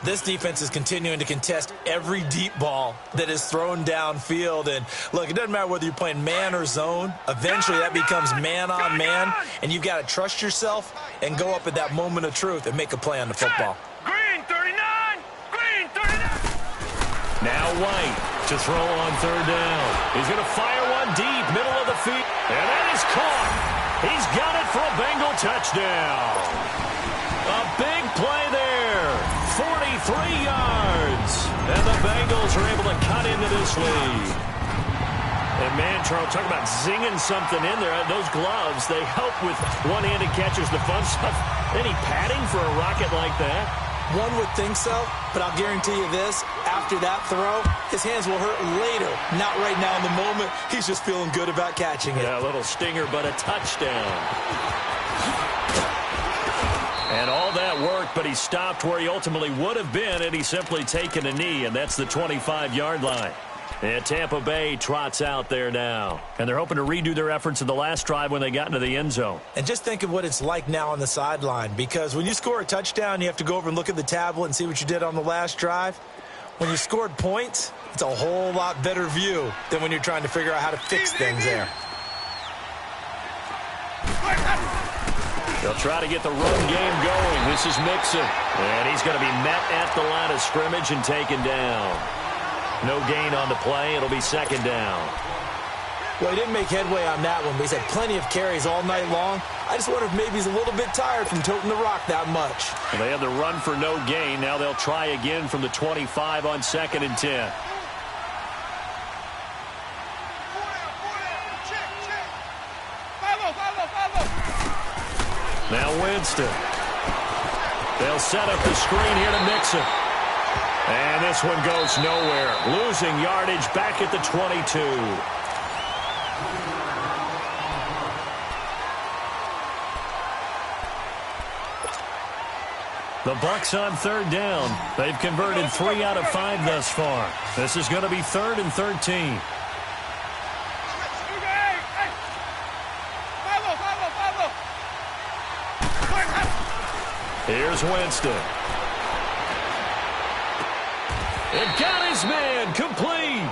This defense is continuing to contest every deep ball that is thrown downfield. And, look, it doesn't matter whether you're playing man or zone. Eventually that becomes man on man, and you've got to trust yourself and go up at that moment of truth and make a play on the football. Green 39. Green 39. Now White to throw on third down. He's going to fire one deep, middle of the field. And that is caught. He's got it for a Bengal touchdown. A big play there. 43 yards. And the Bengals are able to cut into this lead. And, man, Charles, talk about zinging something in there. Those gloves, they help with one-handed catches, the fun stuff. Any padding for a rocket like that? One would think so, but I'll guarantee you this. After that throw, his hands will hurt later. Not right now in the moment. He's just feeling good about catching it. Yeah, a little stinger, but a touchdown. And all that worked, but he stopped where he ultimately would have been, and he's simply taken a knee, and that's the 25-yard line. And Tampa Bay trots out there now. And they're hoping to redo their efforts in the last drive when they got into the end zone. And just think of what it's like now on the sideline, because when you score a touchdown, you have to go over and look at the tablet and see what you did on the last drive. When you scored points, it's a whole lot better view than when you're trying to figure out how to fix things there. They'll try to get the run game going. This is Mixon. And he's going to be met at the line of scrimmage and taken down. No gain on the play. It'll be second down. Well, he didn't make headway on that one, but he's had plenty of carries all night long. I just wonder if maybe he's a little bit tired from toting the rock that much. Well, they had the run for no gain. Now they'll try again from the 25 on second and 10. Now Winston. They'll set up the screen here to Mixon. And this one goes nowhere. Losing yardage back at the 22. The Bucs on third down. They've converted 3 out of 5 thus far. This is going to be 3rd and 13. Here's Winston. It got his man complete.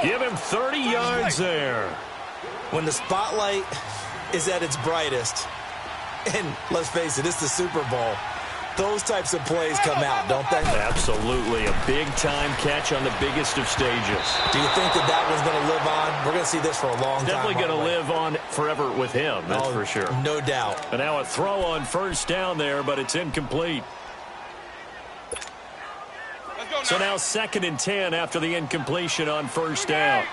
Give him 30 yards there. When the spotlight is at its brightest, and let's face it, it's the Super Bowl, those types of plays come out, don't they? Absolutely. A big-time catch on the biggest of stages. Do you think that that one's going to live on? We're going to see this for a long time. Definitely going to live on forever with him, that's for sure. No doubt. And now a throw on first down there, but it's incomplete. So now 2nd and 10 after the incompletion on first down.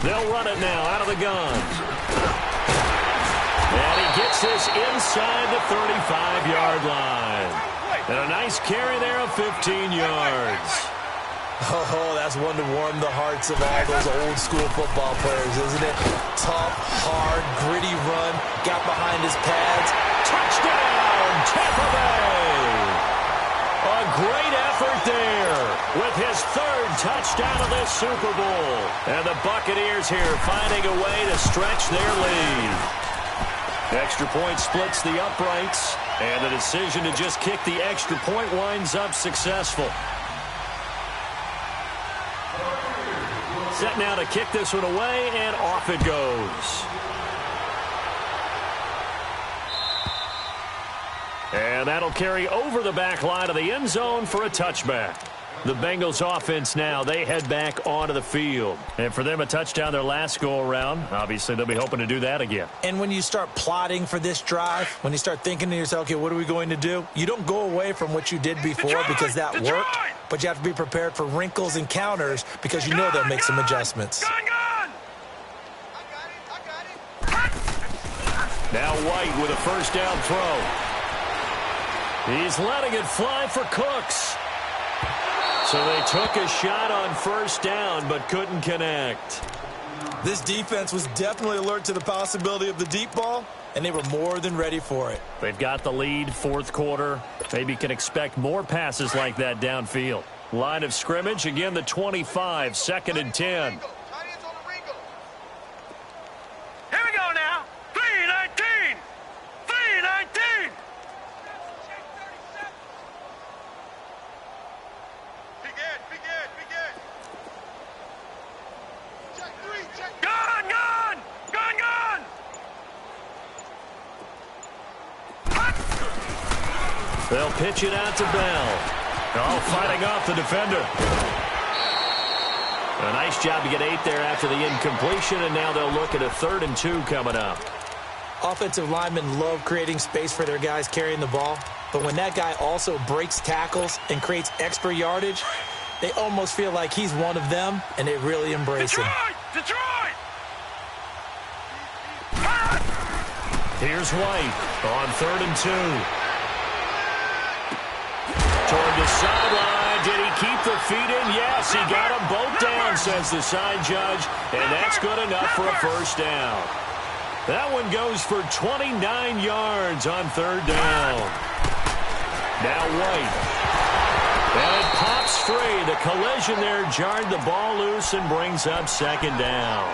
They'll run it now out of the gun. And he gets this inside the 35-yard line. And a nice carry there of 15 yards. Oh, that's one to warm the hearts of all those old-school football players, isn't it? Tough, hard, gritty run. Got behind his pads. Touchdown, Tampa Bay. A great effort there with his 3rd touchdown of this Super Bowl. And the Buccaneers here finding a way to stretch their lead. Extra point splits the uprights, and the decision to just kick the extra point winds up successful. Set now to kick this one away, and off it goes. And that'll carry over the back line of the end zone for a touchback. The Bengals offense now, they head back onto the field. And for them, a touchdown their last go-around. Obviously, they'll be hoping to do that again. And when you start plotting for this drive, when you start thinking to yourself, okay, what are we going to do? You don't go away from what you did before because that worked, but you have to be prepared for wrinkles and counters because you know they'll make some adjustments. Now White with a first down throw. He's letting it fly for Cooks. So they took a shot on first down but couldn't connect. This defense was definitely alert to the possibility of the deep ball, and they were more than ready for it. They've got the lead, fourth quarter. Maybe can expect more passes like that downfield. Line of scrimmage, again the 25, 2nd and 10. Here we go now. 3-19. 3-19. Gun! They'll pitch it out to Bell. Oh, fighting off the defender. A nice job to get 8 there after the incompletion, and now they'll look at a 3rd and 2 coming up. Offensive linemen love creating space for their guys carrying the ball, but when that guy also breaks tackles and creates extra yardage, they almost feel like he's one of them, and they really embrace him. Detroit! Here's White on 3rd and 2. Toward the sideline. Did he keep the feet in? Yes, he got them both down, says the side judge, and that's good enough for a first down. That one goes for 29 yards on 3rd down. Now White. And it pops free. The collision there jarred the ball loose and brings up 2nd down.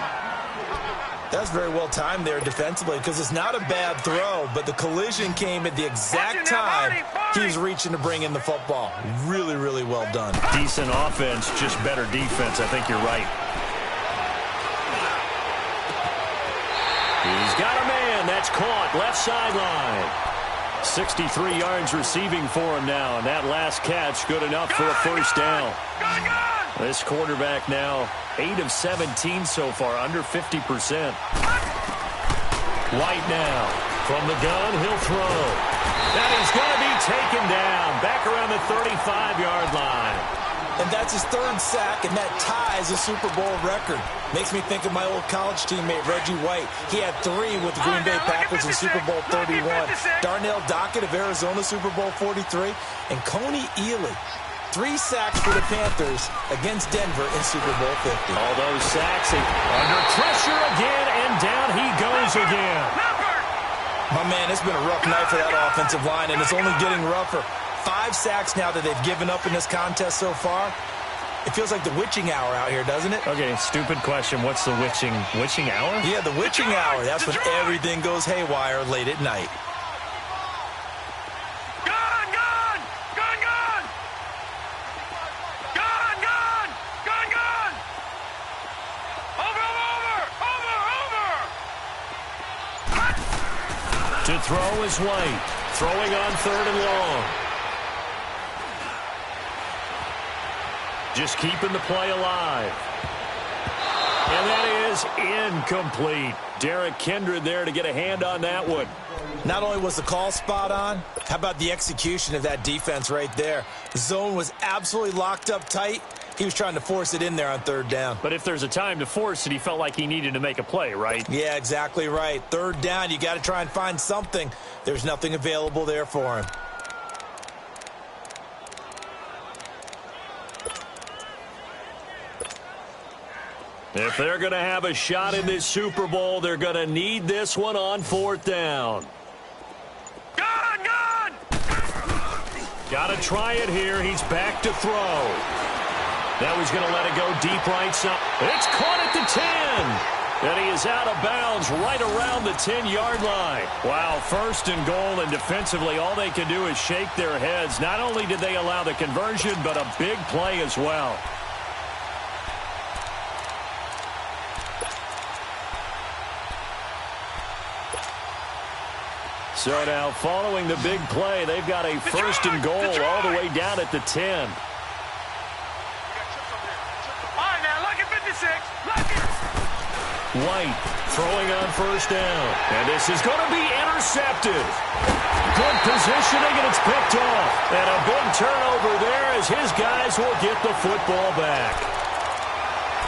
That's very well timed there defensively because it's not a bad throw, but the collision came at the exact time he was reaching to bring in the football. Really, really well done. Decent offense, just better defense. I think you're right. He's got a man. That's caught. Left sideline. 63 yards receiving for him now, and that last catch good enough for a first down. This quarterback now 8 of 17 so far, under 50%. White now from the gun, he'll throw. And he's going to be taken down back around the 35-yard line. And that's his 3rd sack, and that ties a Super Bowl record. Makes me think of my old college teammate, Reggie White. He had 3 with the Green Bay Packers in Super Bowl 31. Darnell Dockett of Arizona, Super Bowl 43. And Coney Ealy, 3 sacks for the Panthers against Denver in Super Bowl 50. All those sacks under pressure again, and down he goes again. My man, it's been a rough night for that offensive line, and it's only getting rougher. 5 sacks now that they've given up in this contest so far. It feels like the witching hour out here, doesn't it? Okay, stupid question. What's the witching hour? Yeah, the witching hour. That's when everything goes haywire late at night. To throw is White. Throwing on 3rd and long. Just keeping the play alive. And that is incomplete. Derek Kindred there to get a hand on that one. Not only was the call spot on, how about the execution of that defense right there? The zone was absolutely locked up tight. He was trying to force it in there on 3rd down. But if there's a time to force it, he felt like he needed to make a play, right? Yeah, exactly right. 3rd down, you got to try and find something. There's nothing available there for him. If they're going to have a shot in this Super Bowl, they're going to need this one on 4th down. Gun! Got to try it here. He's back to throw. Now he's going to let it go deep right side. It's caught at the 10. And he is out of bounds right around the 10-yard line. Wow, 1st and goal, and defensively all they can do is shake their heads. Not only did they allow the conversion, but a big play as well. So now following the big play, they've got a 1st and goal all the way down at the 10. White throwing on first down. And this is going to be intercepted. Good positioning, and it's picked off. And a big turnover there as his guys will get the football back.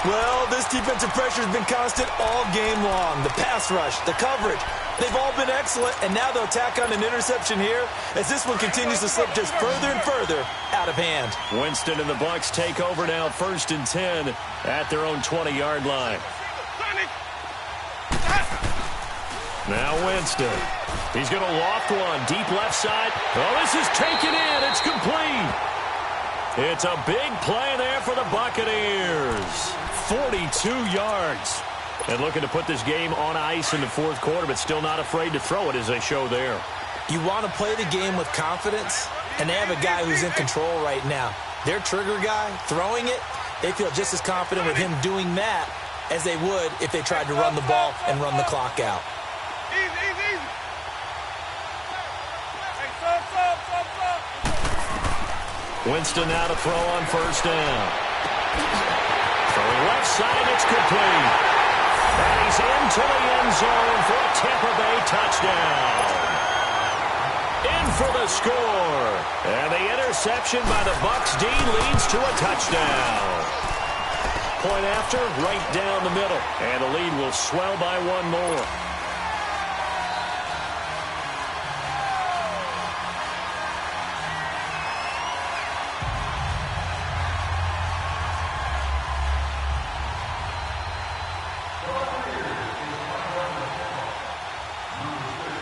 Well, this defensive pressure has been constant all game long. The pass rush, the coverage, they've all been excellent, and now they'll tack on an interception here as this one continues to slip just further and further out of hand. Winston and the Bucs take over now, 1st and 10 at their own 20-yard line. Now Winston. He's going to loft one. Deep left side. Oh, this is taken in. It's complete. It's a big play there for the Buccaneers. 42 yards. And looking to put this game on ice in the fourth quarter, but still not afraid to throw it as they show there. You want to play the game with confidence, and they have a guy who's in control right now. Their trigger guy, throwing it, they feel just as confident with him doing that as they would if they tried to run the ball and run the clock out. Easy. Hey, sub. Winston now to throw on first down. Throwing left side, it's complete. And he's into the end zone for a Tampa Bay touchdown. In for the score. And the interception by the Bucs D leads to a touchdown. Point after, right down the middle. And the lead will swell by one more.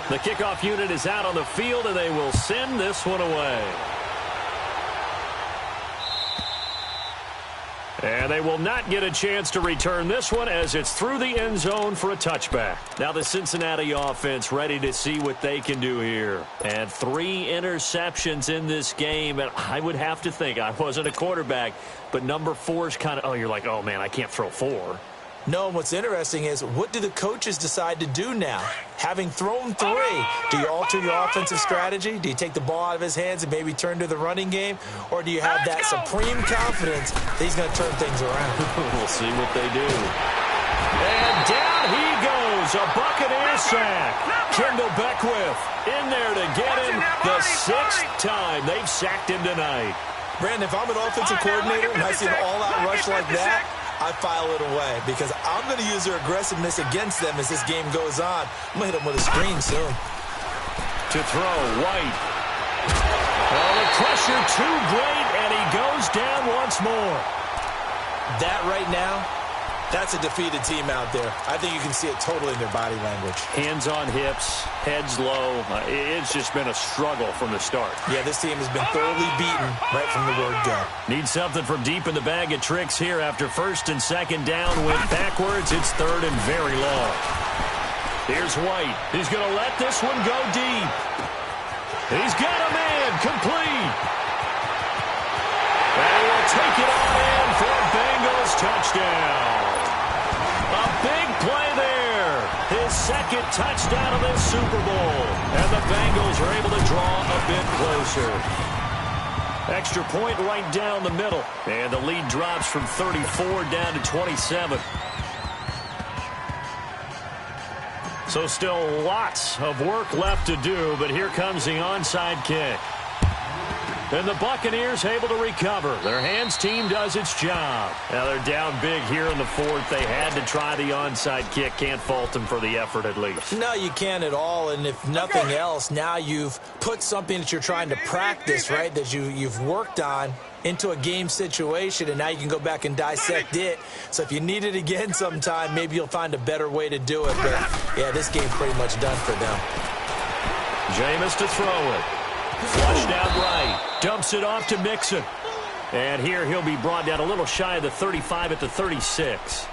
The kickoff unit is out on the field, and they will send this one away. And they will not get a chance to return this one as it's through the end zone for a touchback. Now the Cincinnati offense ready to see what they can do here. And 3 interceptions in this game. And I would have to think, I wasn't a quarterback, but number 4 is kind of, oh, you're like, oh, man, I can't throw 4. No, what's interesting is what do the coaches decide to do now? Having thrown 3, do you alter your offensive strategy? Do you take the ball out of his hands and maybe turn to the running game? Or do you have that supreme confidence that he's going to turn things around? We'll see what they do. And down he goes, a Buccaneer sack. Kendall Beckwith in there to get him the 6th time they've sacked him tonight. Brandon, if I'm an offensive coordinator and I see an all-out rush like that, I file it away because I'm going to use their aggressiveness against them as this game goes on. I'm going to hit them with a screen soon. To throw, White. Oh, the pressure too great, and he goes down once more. That right now, that's a defeated team out there. I think you can see it totally in their body language. Hands on hips, heads low. It's just been a struggle from the start. Yeah, this team has been thoroughly beaten right from the word go. Need something from deep in the bag of tricks here after 1st and 2nd down. Went backwards. It's 3rd and very long. Here's White. He's going to let this one go deep. He's got a man. Complete. And we'll take it on in for a Bengals touchdown. A big play there. His 2nd touchdown of this Super Bowl. And the Bengals are able to draw a bit closer. Extra point right down the middle. And the lead drops from 34 down to 27. So still lots of work left to do, but here comes the onside kick. And the Buccaneers able to recover. Their hands team does its job. Now they're down big here in the 4th. They had to try the onside kick. Can't fault them for the effort at least. No, you can't at all. And if nothing else, now you've put something that you're trying to practice, right, that you've worked on into a game situation, and now you can go back and dissect it. So if you need it again sometime, maybe you'll find a better way to do it. But, yeah, this game's pretty much done for them. Jameis to throw it. Flushed out right. Dumps it off to Mixon. And here he'll be brought down a little shy of the 35 at the 36.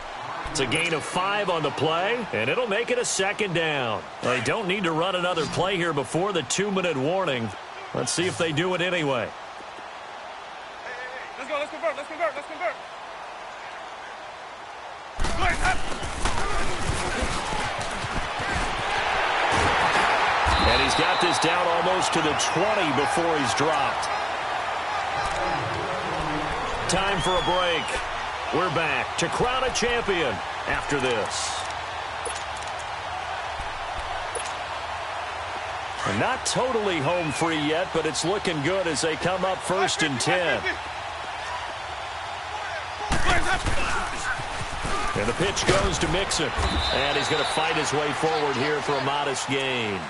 It's a gain of 5 on the play, and it'll make it a 2nd down. They don't need to run another play here before the 2-minute warning. Let's see if they do it anyway. Let's go. Let's convert. And he's got this down almost to the 20 before he's dropped. Time for a break. We're back to crown a champion after this. Not totally home free yet, but it's looking good as they come up 1st and 10. And the pitch goes to Mixon. And he's going to fight his way forward here for a modest gain.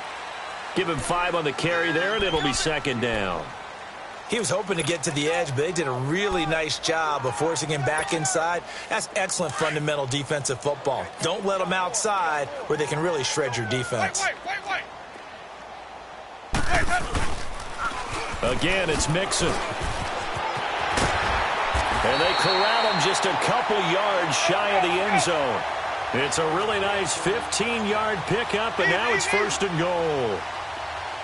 Give him 5 on the carry there, and it'll be 2nd down. He was hoping to get to the edge, but they did a really nice job of forcing him back inside. That's excellent fundamental defensive football. Don't let them outside where they can really shred your defense. Wait. Again, it's Mixon. And they corral him just a couple yards shy of the end zone. It's a really nice 15-yard pickup, and now it's 1st and goal.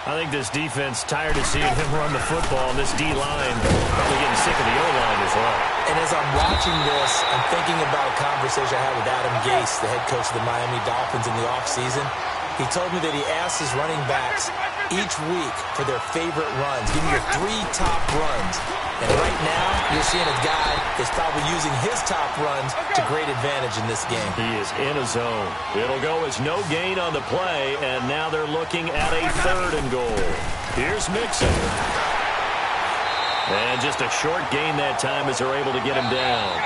I think this defense tired of seeing him run the football, and this D-line probably getting sick of the O-line as well. And as I'm watching this, I'm thinking about a conversation I had with Adam Gase, the head coach of the Miami Dolphins in the offseason. He told me that he asked his running backs each week for their favorite runs. Give me your 3 top runs. And right now, you're seeing a guy that's probably using his top runs to great advantage in this game. He is in a zone. It'll go as no gain on the play, and now they're looking at a 3rd and goal. Here's Mixon. And just a short gain that time as they're able to get him down.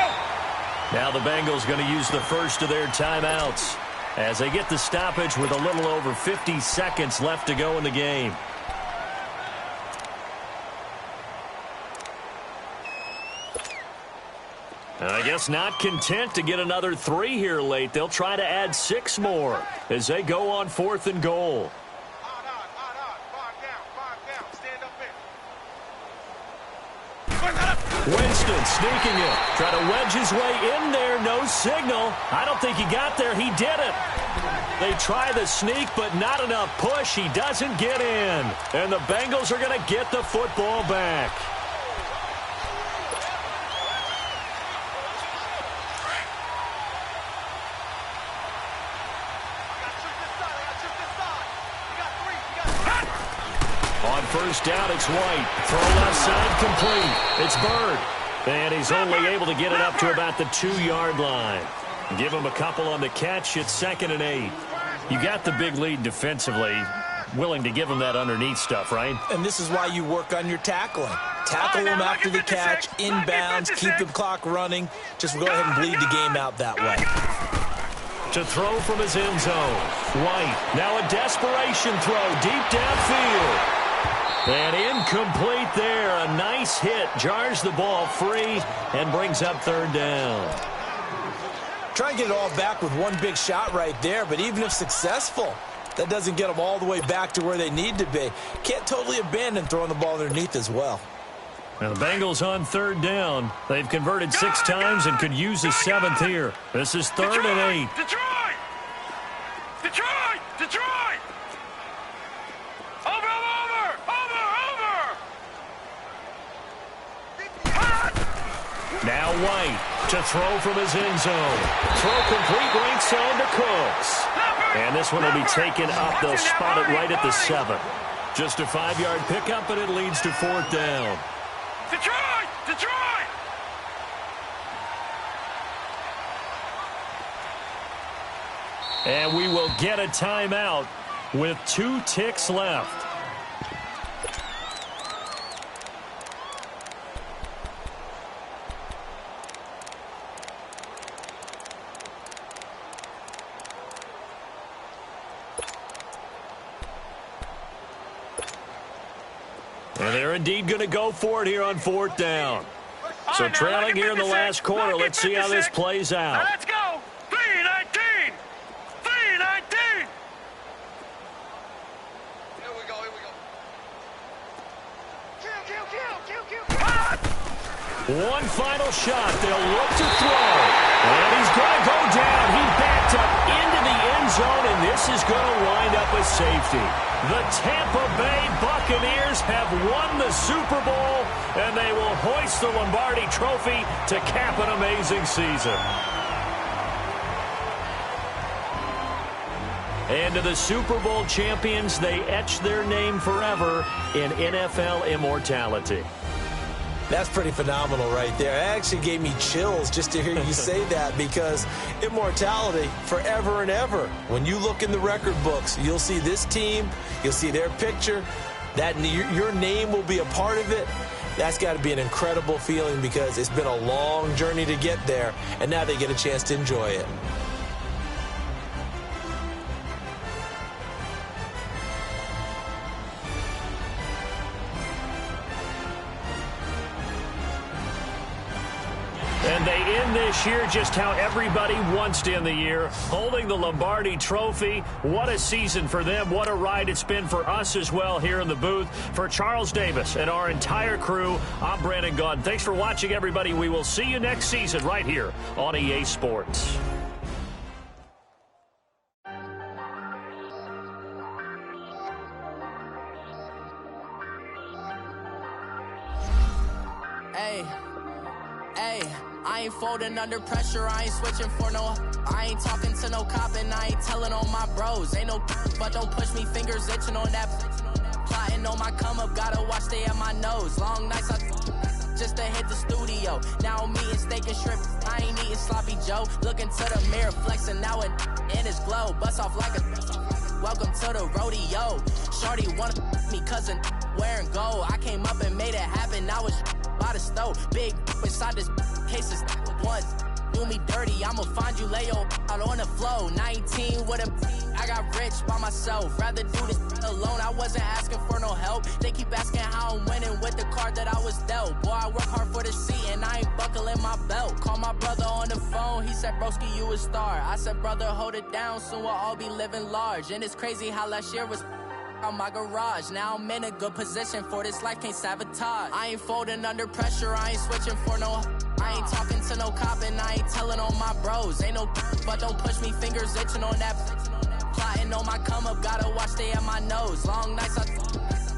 Now the Bengals going to use the first of their timeouts as they get the stoppage with a little over 50 seconds left to go in the game. I guess not content to get another 3 here late. They'll try to add 6 more as they go on 4th and goal. Winston sneaking it. Try to wedge his way in there. No signal. I don't think he got there. He didn't. They try the sneak, but not enough push. He doesn't get in. And the Bengals are going to get the football back. On 1st down, it's White. Throw left side complete. It's Bird. And he's only able to get it up to about the 2-yard line. Give him a couple on the catch. It's 2nd and 8. You got the big lead defensively. Willing to give him that underneath stuff, right? And this is why you work on your tackling. Tackle them after the catch, inbounds, keep the clock running. Just go ahead and bleed the game out that way. To throw from his end zone. White. Now a desperation throw deep downfield. And incomplete there. A nice hit. Jars the ball free and brings up 3rd down. Try and get it all back with one big shot right there, but even if successful, that doesn't get them all the way back to where they need to be. Can't totally abandon throwing the ball underneath as well. And the Bengals on 3rd down. They've converted 6 times and could use a 7th here. This is 3rd and 8. Detroit! Now White to throw from his end zone. Throw complete right side to Cooks. And this one will be taken up. They'll spot it right at the 7. Just a 5-yard pickup, and it leads to 4th down. Detroit! And we will get a timeout with 2 ticks left. And they're indeed going to go for it here on 4th down. So trailing here in the last quarter. Let's see how this plays out. Let's go. 3-19. 3-19. Here we go. Kill. One final shot. They'll look to throw. And he's going to go down. He backed up into the end zone, and this is going to wind up a safety. The Tampa Bay Buccaneers have won the Super Bowl, and they will hoist the Lombardi Trophy to cap an amazing season. And to the Super Bowl champions, they etch their name forever in NFL immortality. That's pretty phenomenal right there. It actually gave me chills just to hear you say that, because immortality forever and ever. When you look in the record books, you'll see this team, you'll see their picture, that your name will be a part of it. That's got to be an incredible feeling, because it's been a long journey to get there, and now they get a chance to enjoy it. And they end this year just how everybody wants to end the year, holding the Lombardi Trophy. What a season for them. What a ride it's been for us as well here in the booth. For Charles Davis and our entire crew, I'm Brandon Gaudin. Thanks for watching, everybody. We will see you next season right here on EA Sports. I ain't folding under pressure, I ain't switching for no. I ain't talking to no cop and I ain't telling on my bros. Ain't no but don't push me, fingers itching on that. Plotting on my come up, gotta watch stay at my nose. Long nights just to hit the studio. Now I'm eating steak and shrimp, I ain't eating sloppy Joe. Looking to the mirror, flexing now and in his glow. Bust off like a welcome to the rodeo. Shorty wanna me cousin wearing gold. I came up and made it happen, I was by the stove. Big inside this cases once. Do me dirty, I'ma find you lay out on the flow. 19 with a I got rich by myself. Rather do this alone, I wasn't asking for no help. They keep asking how I'm winning with the card that I was dealt. Boy, I work hard for the seat and I ain't buckling my belt. Call my brother on the phone, he said, broski, you a star. I said, brother, hold it down, soon we'll all be living large. And it's crazy how last year was on my garage. Now I'm in a good position for this life, can't sabotage. I ain't folding under pressure, I ain't switching for no. I ain't talking to no cop and I ain't telling on my bros. Ain't no but don't push me, fingers itching on that. Plotting on my come up, gotta watch stay at my nose. Long nights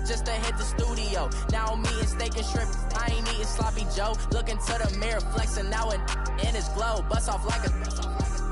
just to hit the studio. Now I'm eating steak and shrimp, I ain't eating sloppy Joe. Looking to the mirror, flexing now and in his glow. Bust off like a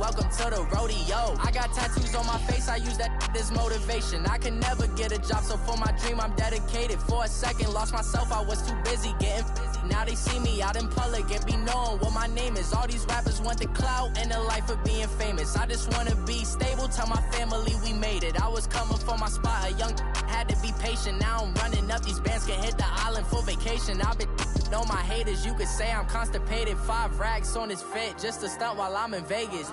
welcome to the rodeo. I got tattoos on my face, I use that as motivation. I can never get a job, so for my dream I'm dedicated. For a second, lost myself, I was too busy getting busy. Now they see me out in public and be knowing what my name is. All these rappers want the clout and the life of being famous. I just wanna be stable, tell my family we made it. I was coming for my spot, a young had to be patient. Now I'm running up, these bands can hit the island for vacation. I've been know my haters, you could say I'm constipated. 5 racks on his fit, just to stunt while I'm in Vegas.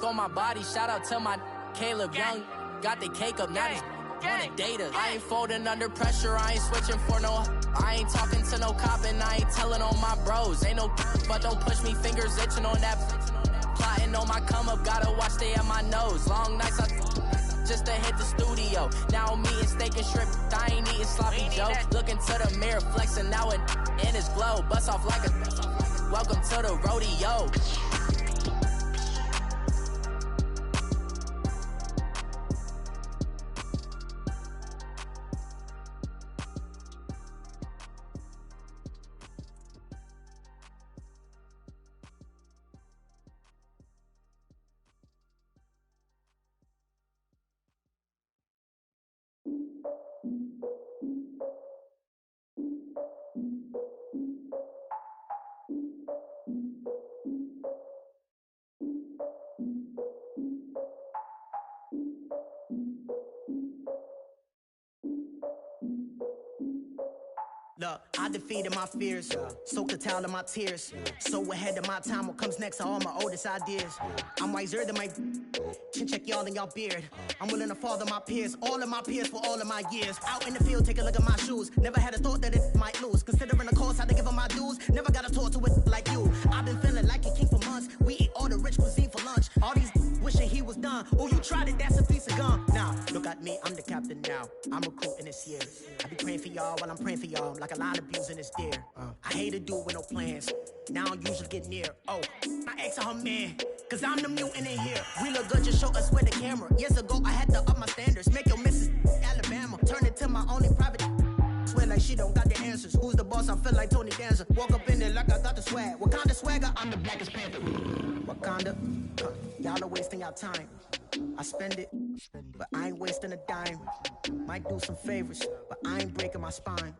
On my body, shout out to my Caleb Young. Got the cake up, now he's on the data. I ain't folding under pressure, I ain't switching for no. I ain't talking to no cop and I ain't telling on my bros. Ain't no but don't push me, fingers itching on that. Plotting on my come up, gotta watch stay at my nose. Long nights just to hit the studio. Now I'm eating steak and shrimp, I ain't eating sloppy Joe. Looking to the mirror, flexing now and in his glow. Bust off like a welcome to the rodeo. Look, I defeated my fears, soaked the towel of my tears. So ahead of my time, what comes next are all my oldest ideas. I'm wiser than my chin check y'all in y'all beard. I'm willing to father my peers, all of my peers for all of my years. Out in the field, take a look at my shoes. Never had a thought that it might lose. Considering the cost, I had to give them my dues. Never got a talk to it like you. I've been feeling like a king for months. We eat all the rich cuisine for lunch. All these wishing he was done. Oh, you tried it, that's a piece of gum. Now, look at me, I'm the captain now. I'm recruiting this year. I be praying for y'all while I'm praying for y'all. Like a line of abusing this deer. I hate to do it with no plans. Now I usually get near. Oh, my ex her man. Cause I'm the mutant in here. We look good, just show us where the camera. Years ago, I had to up my standards. Make your missus Alabama. Turn it to my only private. Swear like she don't got the answers. Who's the boss? I feel like Tony Danza. Walk up in there like I got the swag. What kind of swagger? I'm the blackest panther. Wakanda. Y'all are wasting your time. I spend it, but I ain't wasting a dime. Might do some favors, but I ain't breaking my spine.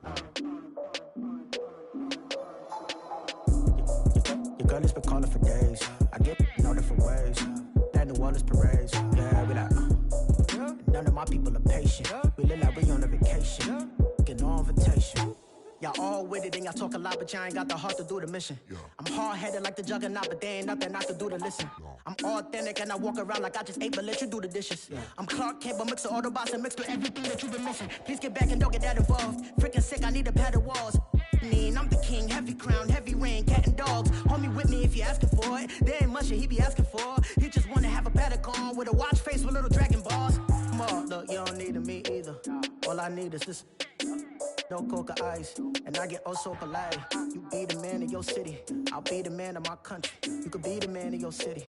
Girl, it's been calling for days. I get in all different ways. That New Orleans parades. Yeah, we like, none of my people are patient. We live like we on a vacation. Get no invitation. Y'all all with it and y'all talk a lot, but y'all ain't got the heart to do the mission. I'm hard-headed like the juggernaut, but there ain't nothing I can do to listen. I'm authentic and I walk around like I just ate, but let you do the dishes. I'm Clark Kent, but mix the Autobots and mix with everything that you've been missing. Please get back and don't get that involved. Freaking sick, I need a pad of walls. I'm the king, heavy crown, heavy rain, cat and dogs. Homie with me if you're asking for it. There ain't much that he be asking for. He just wanna have a paddock on with a watch face with little dragon balls. Come on, look, you don't need me either. All I need is this. No coca ice, and I get oh so polite. You be the man of your city, I'll be the man of my country. You could be the man of your city.